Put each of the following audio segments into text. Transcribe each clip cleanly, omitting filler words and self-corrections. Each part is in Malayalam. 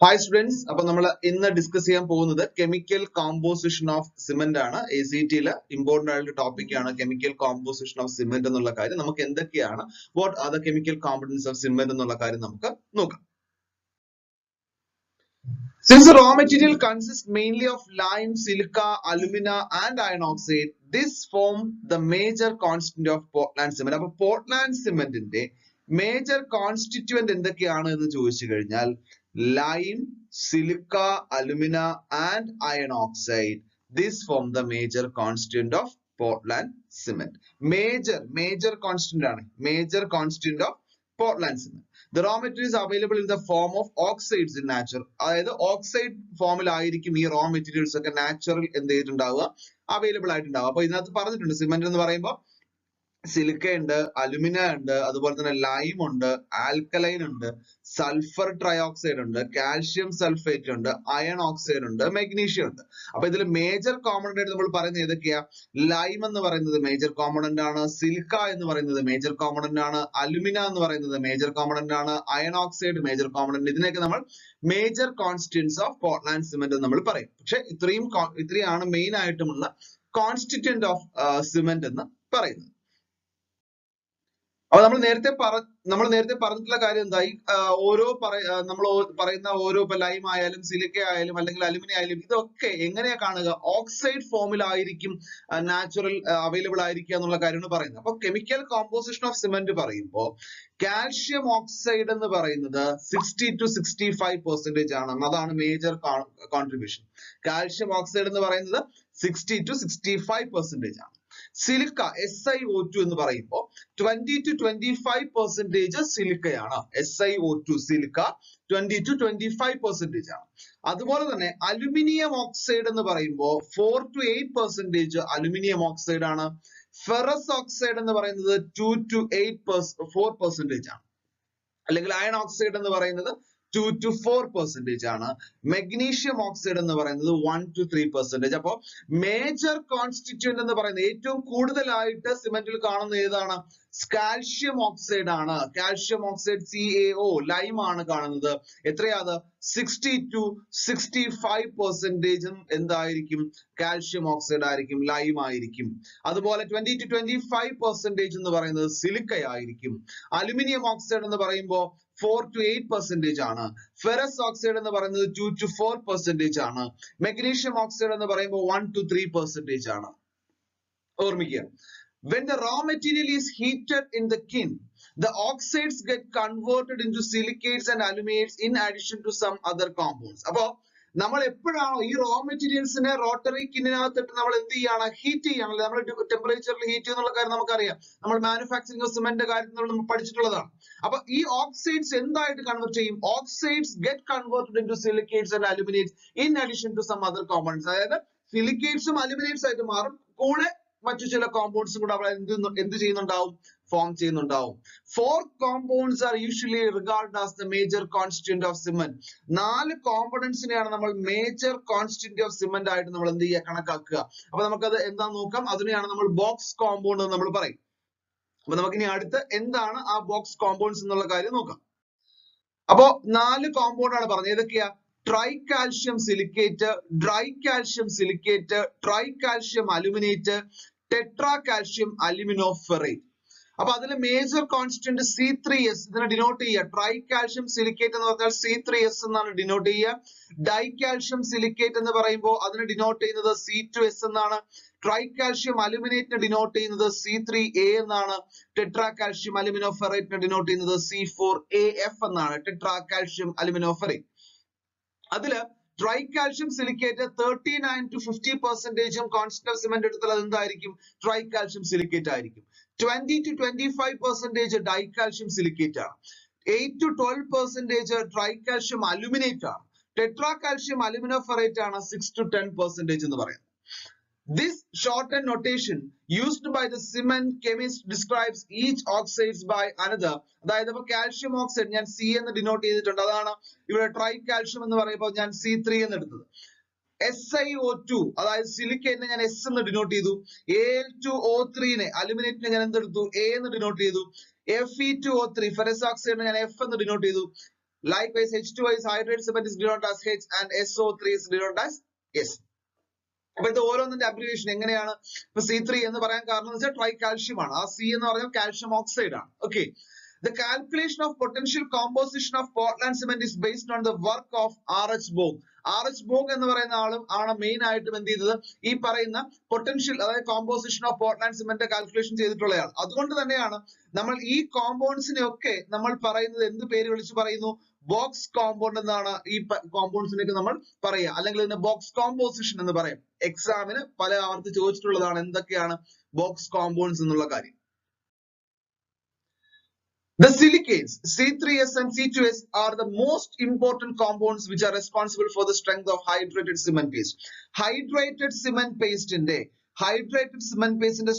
Hi students, അപ്പോൾ നമ്മൾ ഇന്ന് ഡിസ്കസ് ചെയ്യാൻ പോകുന്നത് കെമിക്കൽ കോമ്പോസിഷൻ ഓഫ് സിമന്റ് ആണ്. ACT ലെ ഇമ്പോർട്ടന്റ് ആയിട്ടുള്ള ടോപ്പിക് ആണ് കെമിക്കൽ കോമ്പോസിഷൻ ഓഫ് സിമന്റ് എന്നുള്ള കാര്യം. നമുക്ക് എന്തൊക്കെയാണ് what are the chemical components of cement എന്നുള്ള കാര്യം നമുക്ക് നോക്കാം. Since the raw material consists mainly of lime, silica, alumina and iron oxide, this form the major constituent of Portland cement. അപ്പോൾ Portland cementന്റെ major constituent എന്തൊക്കെയാണ് എന്ന് ചോദിച്ചു കഴിഞ്ഞാൽ lime, silica, alumina and iron oxide. This form the major constituent of Portland cement. Major constituent ആണ്. Major constituent of Portland cement. The raw material is available in the form of oxides in nature. അതായത് ഓക്സൈഡ് ഫോമിൽ ആയിരിക്കും ഈ raw materials ഒക്കെ നാച്ചുറൽ എന്ത് ചെയ്തിട്ടുണ്ടാവുക അവൈലബിൾ ആയിട്ടുണ്ടാവുക. അപ്പൊ ഇതിനകത്ത് പറഞ്ഞിട്ടുണ്ട് സിമെന്റ് എന്ന് പറയുമ്പോൾ സിലിക്ക ഉണ്ട്, അലുമിന ഉണ്ട്, അതുപോലെ തന്നെ ലൈം ഉണ്ട്, ആൽക്കലൈൻ ഉണ്ട്, സൾഫർ ട്രയോക്സൈഡ് ഉണ്ട്, കാൽഷ്യം സൾഫേറ്റ് ഉണ്ട്, അയൺ ഓക്സൈഡ് ഉണ്ട്, മെഗ്നീഷ്യം ഉണ്ട്. അപ്പൊ ഇതിൽ മേജർ കോമ്പണന്റ് ആയിട്ട് നമ്മൾ പറയുന്നത് ഏതൊക്കെയാ? ലൈം എന്ന് പറയുന്നത് മേജർ കോമ്പണന്റ് ആണ്, സിലിക്ക എന്ന് പറയുന്നത് മേജർ കോമ്പണന്റ് ആണ്, അലുമിന എന്ന് പറയുന്നത് മേജർ കോമ്പണന്റ് ആണ്, അയൺ ഓക്സൈഡ് മേജർ കോമ്പണന്റ്. ഇതിനൊക്കെ നമ്മൾ major constituents of Portland cement എന്ന് നമ്മൾ പറയും. പക്ഷെ ഇത്രയാണ് മെയിൻ ആയിട്ടുമുള്ള കോൺസ്റ്റിറ്റ്യൂന്റ് ഓഫ് സിമെന്റ് എന്ന് പറയുന്നത്. അപ്പൊ നമ്മൾ നേരത്തെ പറഞ്ഞിട്ടുള്ള കാര്യം എന്തായി? നമ്മൾ പറയുന്ന ഓരോ ഇപ്പൊ ലൈം ആയാലും സിലിക്ക ആയാലും അല്ലെങ്കിൽ അലുമിനിയം ആയാലും ഇതൊക്കെ എങ്ങനെയാ കാണുക? ഓക്സൈഡ് ഫോമിലായിരിക്കും നാച്ചുറൽ അവൈലബിൾ ആയിരിക്കുക എന്നുള്ള കാര്യമാണ് പറയുന്നത്. അപ്പൊ കെമിക്കൽ കോമ്പോസിഷൻ ഓഫ് സിമെന്റ് പറയുമ്പോൾ കാൽഷ്യം ഓക്സൈഡ് എന്ന് പറയുന്നത് 60 to 65% ആണ്. അതാണ് മേജർ കോൺട്രിബ്യൂഷൻ. കാൽഷ്യം ഓക്സൈഡ് എന്ന് പറയുന്നത് 60 to 65% ആണ്. സിലിക്ക SiO2 എന്ന് പറയുമ്പോൾ 20 to 25% സിലിക്കയാണ്. SiO2 സിലിക്ക 20 to 25% ആണ്. അതുപോലെ തന്നെ അലുമിനിയം ഓക്സൈഡ് എന്ന് പറയുമ്പോൾ 4 to 8% അലുമിനിയം ഓക്സൈഡ് ആണ്. ഫെറസ് ഓക്സൈഡ് എന്ന് പറയുന്നത് 2 to 4% ആണ്. അല്ലെങ്കിൽ അയൺ ഓക്സൈഡ് എന്ന് പറയുന്നത് 2 to 4% ആണ്. മെഗ്നീഷ്യം ഓക്സൈഡ് എന്ന് പറയുന്നത് 1 to 3%. അപ്പോ മേജർ കോൺസ്റ്റിറ്റ്യൂന്റ് എന്ന് പറയുന്നത് ഏറ്റവും കൂടുതലായിട്ട് സിമെന്റിൽ കാണുന്ന ഏതാണ്? കാൽഷ്യം ഓക്സൈഡ് ആണ്. കാൽഷ്യം ഓക്സൈഡ് CaO ലൈം ആണ് കാണുന്നത്. എത്രയാത്? 60 to 65% എന്തായിരിക്കും? കാൽഷ്യം ഓക്സൈഡ് ആയിരിക്കും, ലൈം ആയിരിക്കും. അതുപോലെ 20 to 25% എന്ന് പറയുന്നത് സിലിക്ക ആയിരിക്കും. അലുമിനിയം ഓക്സൈഡ് എന്ന് പറയുമ്പോൾ 4 to 8% ആണ്. ഫെറസ് ഓക്സൈഡ് എന്ന് പറയുന്നത് 2 to 4% ആണ്. മെഗ്നീഷ്യം ഓക്സൈഡ് എന്ന് പറയുമ്പോൾ 1 to 3% ആണ്. ഓർമ്മിക്കുക. When the raw material is heated in the kiln, the oxides get converted into silicates and aluminates in addition to some other compounds. അപ്പോ നമ്മൾ എപ്പോഴാണോ ഈ റോ മെറ്റീരിയൽസിനെ റോട്ടറി കിന്നിനകത്തിട്ട് നമ്മൾ എന്ത് ചെയ്യാണ്? ഹീറ്റ് ചെയ്യണല്ലോ. നമ്മൾ ടെമ്പറേച്ചറിൽ ഹീറ്റ് ചെയ്യുന്നുള്ള കാര്യം നമുക്കറിയാം. നമ്മൾ മാനുഫാക്ചറിംഗ് ഓഫ് സിമെന്റ് കാര്യത്തിൽ നമ്മൾ പഠിച്ചിട്ടുള്ളതാണ്. അപ്പൊ ഈ ഓക്സൈഡ്സ് എന്തായിട്ട് കൺവേർട്ട് ചെയ്യും? Oxides get converted into silicates and aluminates in addition to some other compounds. അതായത് സിലിക്കേറ്റ്സും അലുമിനേറ്റ്സ് ആയിട്ട് മാറും. കൂടെ മറ്റു ചില കോമ്പൗണ്ട്സും കൂടെ അവിടെ എന്ത് ചെയ്യുന്നുണ്ടാവും? ഫോം ചെയ്യുന്നുണ്ടാവും. 4 compounds are usually regarded as the major constituent of cement. 4 കോമ്പണന്റ്സിനെയാണ് നമ്മൾ മേജർ കോൺസ്റ്റിറ്റ്യൂന്റ് ഓഫ് സിമെന്റ് ആയിട്ട് നമ്മൾ എന്ത് ചെയ്യുക? കണക്കാക്കുക. അപ്പൊ നമുക്കത് എന്താന്ന് നോക്കാം. അതിനെയാണ് നമ്മൾ ബോക്സ് കോമ്പൗണ്ട് എന്ന് നമ്മൾ പറയും. അപ്പൊ നമുക്കിനി അടുത്ത് എന്താണ് ആ ബോക്സ് കോമ്പൗണ്ട്സ് എന്നുള്ള കാര്യം നോക്കാം. അപ്പോ 4 കോമ്പൗണ്ട് ആണ് പറഞ്ഞത്. ഏതൊക്കെയാ? Tri calcium silicate, di calcium silicate, tri calcium aluminate, tetra calcium aluminoferrite. അപ്പൊ അതിലെ മേജർ കോൺസ്റ്റിറ്റ്യൂന്റ് C3S. ഇതിനെ ഡിനോട്ട് ചെയ്യുക. ട്രൈ കാൽഷ്യം സിലിക്കേറ്റ് എന്ന് പറഞ്ഞാൽ C3S എന്നാണ് ഡിനോട്ട് ചെയ്യുക. ഡൈ കാൽഷ്യം സിലിക്കേറ്റ് എന്ന് പറയുമ്പോൾ അതിനെ ഡിനോട്ട് ചെയ്യുന്നത് C2S എന്നാണ്. ട്രൈ കാൽഷ്യം അലുമിനേറ്റിനെ ഡിനോട്ട് ചെയ്യുന്നത് C3A എന്നാണ്. ടെട്രാ കാൽഷ്യം അലുമിനോഫെറേറ്റിനെ ഡിനോട്ട് ചെയ്യുന്നത് C4AF എന്നാണ്. Tetra calcium aluminoferrite. അതില് tri calcium silicate 39 to 50% constant of cement എടുത്താൽ അത് എന്തായിരിക്കും? ട്രൈ കാൽഷ്യം സിലിക്കേറ്റ് ആയിരിക്കും. 20 to 25% ഡൈ കാൽഷ്യം സിലിക്കേറ്റ് ആണ്. 8 to 12% ട്രൈ കാൽഷ്യം അലുമിനേറ്റ് ആണ്. ടെട്രാ കാൽഷ്യം അലുമിനോഫെറേറ്റ് ആണ് 6 to 10% എന്ന് പറയുന്നത്. This shortened notation used by the cement chemist describes each oxides by another. അതായത് ഇപ്പൊ കാൽഷ്യം ഓക്സൈഡ് ഞാൻ C എന്ന് ഡിനോട്ട് ചെയ്തിട്ടുണ്ട്. അതാണ് ഇവിടെ ട്രൈ കാൽഷ്യം എന്ന് പറയുമ്പോൾ ഞാൻ C3 എന്ന് എടുത്തത്. SiO2 അതായത് സിലിക്കേറ്റിനെ ഞാൻ S എന്ന് ഡിനോട്ട് ചെയ്തു. Al2O3 അലുമിനേറ്റിനെ ഞാൻ എന്തെടുത്തു? A എന്ന് ഡിനോട്ട് ചെയ്തു. Fe2O3 ഫെറസ് ഓക്സൈഡിനെ ഞാൻ F എന്ന് ഡിനോട്ട് ചെയ്തു. Likewise, H2O is hydrated cement is denoted as H and SO3 is denoted as S. അപ്പൊ ഇത് ഓരോന്നിന്റെ അബ്രിവേഷൻ എങ്ങനെയാണ്? ഇപ്പൊ C3 എന്ന് പറയാൻ കാരണം എന്ന് വെച്ചാൽ ട്രൈകാൽഷ്യം ആണ്. ആ C എന്ന് പറഞ്ഞാൽ കാൽഷ്യം ഓക്സൈഡ് ആണ്. Okay. The calculation of potential composition of Portland cement is based on the work of R.H. Bogue. R.H. Bogue എന്ന് പറയുന്ന ആളും ആണ് മെയിൻ ആയിട്ടും എന്ത് ചെയ്തത് ഈ പറയുന്ന പൊട്ടൻഷ്യൽ അതായത് composition of Portland cement calculation ചെയ്തിട്ടുള്ളയാൾ. അതുകൊണ്ട് തന്നെയാണ് നമ്മൾ ഈ കോമ്പൗണ്ട്സിനെ ഒക്കെ നമ്മൾ പറയുന്നത് എന്ത് പേര് വിളിച്ച് പറയുന്നു? ബോക്സ് കോമ്പൗണ്ട് എന്നാണ് ഈ കോമ്പൗണ്ട്സിനൊക്കെ നമ്മൾ പറയുക, അല്ലെങ്കിൽ ഇതിനെ ബോക്സ് കോമ്പോസിഷൻ എന്ന് പറയും. എക്സാമിന് പല ആവർത്തി ചോദിച്ചിട്ടുള്ളതാണ് എന്തൊക്കെയാണ് ബോക്സ് കോമ്പൗണ്ട്സ് എന്നുള്ള കാര്യം. The silicates C3S and C2S are the most important compounds which are responsible for the strength of hydrated cement paste. Hydrated cement paste inde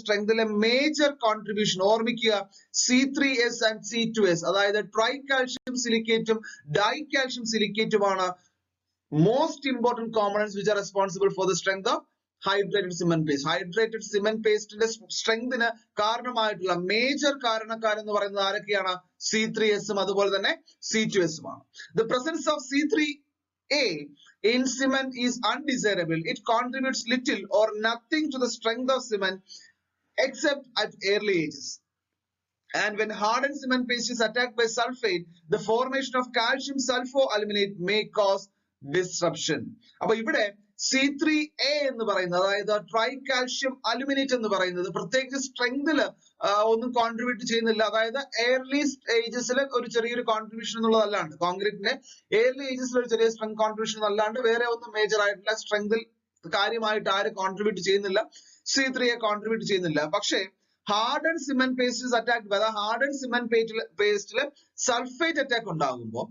strength ile major contribution ഓർമ്മിക്കുക C3S and C2S അതായത് tricalcium silicate dicalcium silicate ആണ് most important components which are responsible for the strength of hydrated cement paste. Hydrated cement paste ന്റെ സ്ട്രെങ്തിന് കാരണമായിട്ടുള്ള മേജർ കാരണക്കാർ എന്ന് പറയുന്നത് ആരൊക്കെയാണ്? C3S ഉം അതുപോലെ തന്നെ C2S ഉം ആണ്. The presence of C3A in cement is undesirable. It contributes little or nothing to the strength of cement except at early ages. And when hardened cement paste is attacked by sulfate, the formation of calcium sulfoaluminate may cause disruption. അപ്പൊ ഇവിടെ C3A എന്ന് പറയുന്നത് അതായത് ട്രൈകാൽഷ്യം അലുമിനേറ്റ് എന്ന് പറയുന്നത് പ്രത്യേകിച്ച് സ്ട്രെങ്തിൽ ഒന്നും കോൺട്രിബ്യൂട്ട് ചെയ്യുന്നില്ല. അതായത് ഏർലി ഏജസിൽ ഒരു ചെറിയൊരു കോൺട്രിബ്യൂഷൻ എന്നുള്ളതല്ലാണ്ട് കോൺക്രീറ്റിന്റെ ഏർലി ഏജസിൽ ഒരു ചെറിയ സ്ട്രെങ്ത് കോൺട്രിബ്യൂഷൻ അല്ലാണ്ട് വേറെ ഒന്നും മേജർ ആയിട്ടുള്ള സ്ട്രെങ്തിൽ കാര്യമായിട്ട് ആര് കോൺട്രിബ്യൂട്ട് ചെയ്യുന്നില്ല? C3A കോൺട്രിബ്യൂട്ട് ചെയ്യുന്നില്ല. പക്ഷേ hardened cement paste is attacked by the hardened cement paste sulfate attack ഉണ്ടാകുമ്പോൾ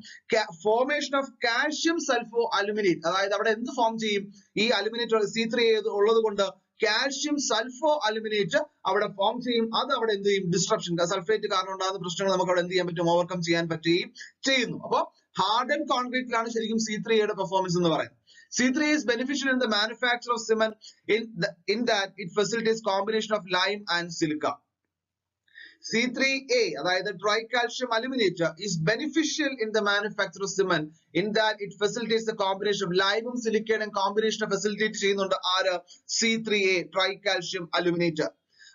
formation of calcium sulfoaluminate അതായത് അവിടെ എന്ത് ഫോം ചെയ്യും? ഈ അലുമിനേറ്റ് C3A ഉള്ളത് കൊണ്ട് കാൽഷ്യം സൾഫോഅലുമിനേറ്റ് അവിടെ ഫോം ചെയ്യും. അത് അവിടെ എന്ത് ചെയ്യും? ഡിസ്ട്രപ്ഷൻ സൾഫേറ്റ് കാരണം ഉണ്ടാകുന്ന പ്രശ്നങ്ങൾ നമുക്ക് അവിടെ എന്ത് ചെയ്യാൻ പറ്റും? ഓവർകം ചെയ്യാൻ പറ്റുകയും ചെയ്യുന്നു. അപ്പോൾ ഹാർഡൻ കോൺക്രീറ്റിലാണ് ശരിക്കും C3A പെർഫോമൻസ് എന്ന് പറയുന്നത്. C3A is beneficial in the manufacture of cement in that it facilitates combination of lime and silica. C3A അതായത് tricalcium aluminate is beneficial in the manufacture of cement in that it facilitates the combination of lime and silica and combination facilitate ചെയ്യുന്നുണ്ട് ആര്? C3A tricalcium aluminate.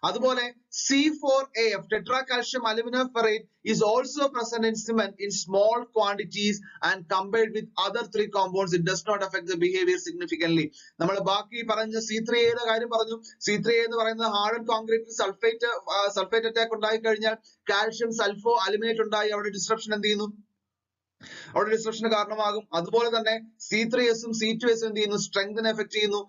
അതുപോലെ C4AF tetracalcium aluminum ferrate is also present in cement in small quantities and compared with other three compounds it does not affect the behavior significantly. നമ്മൾ ബാക്കി പറഞ്ഞ C3A യുടെ കാര്യം പറഞ്ഞു. C3A എന്ന് പറയുന്നത് ഹാർഡൻ കോൺക്രീറ്റിൽ സൾഫേറ്റ് അറ്റാക്ക് ഉണ്ടായി കഴിഞ്ഞാൽ കാൽഷ്യം സൾഫോ അലുമിനേറ്റ് ഉണ്ടായി അവിടെ ഡിസ്ട്രപ്ഷൻ എന്ത് ചെയ്യുന്നു? അവിടെ ഡിസ്ട്രപ്ഷന് കാരണമാകും. അതുപോലെ തന്നെ C3S ഉം C2S എന്ത് ചെയ്യുന്നു? സ്ട്രെങ്തിനെ എഫക്ട് ചെയ്യുന്നു.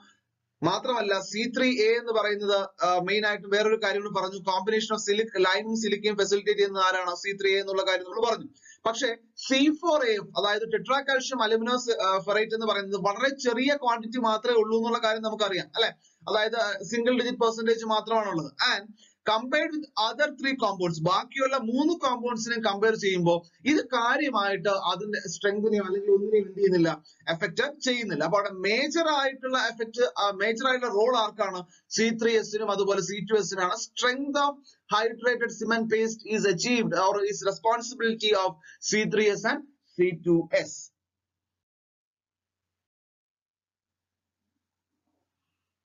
മാത്രമല്ല C3A എന്ന് പറയുന്നത് മെയിൻ ആയിട്ട് വേറൊരു കാര്യം കൂടി പറഞ്ഞു. കോമ്പിനേഷൻ ഓഫ് ലൈമും സിലിക്കയും ഫെസിലിറ്റേറ്റ് ചെയ്യുന്നത് ആരാണ്? C3A എന്നുള്ള കാര്യം നമ്മൾ പറഞ്ഞു. പക്ഷേ C4AF അതായത് ടെട്രാകാൽഷ്യം അലുമിനോ ഫെറേറ്റ് എന്ന് പറയുന്നത് വളരെ ചെറിയ ക്വാണ്ടിറ്റി മാത്രമേ ഉള്ളൂ എന്നുള്ള കാര്യം നമുക്കറിയാം അല്ലെ. അതായത് സിംഗിൾ ഡിജിറ്റ് പെർസെന്റേജ് മാത്രമാണ് ഉള്ളത്. And compared with other three compounds ബാക്കിയുള്ള 3 കോമ്പൗണ്ട്സിനെ കമ്പയർ ചെയ്യുമ്പോൾ ഇത് കാര്യമായിട്ട് അതിന്റെ സ്ട്രെങ്തിനെയോ അല്ലെങ്കിൽ ഒന്നിനെയും എന്ത് ചെയ്യുന്നില്ല? എഫക്ട് ചെയ്യുന്നില്ല. അപ്പൊ അവിടെ മേജർ ആയിട്ടുള്ള റോൾ ആർക്കാണ്? C3S നും അതുപോലെ C2S നാണ്. Strength of hydrated cement paste is achieved or is responsibility of C3S and C2S.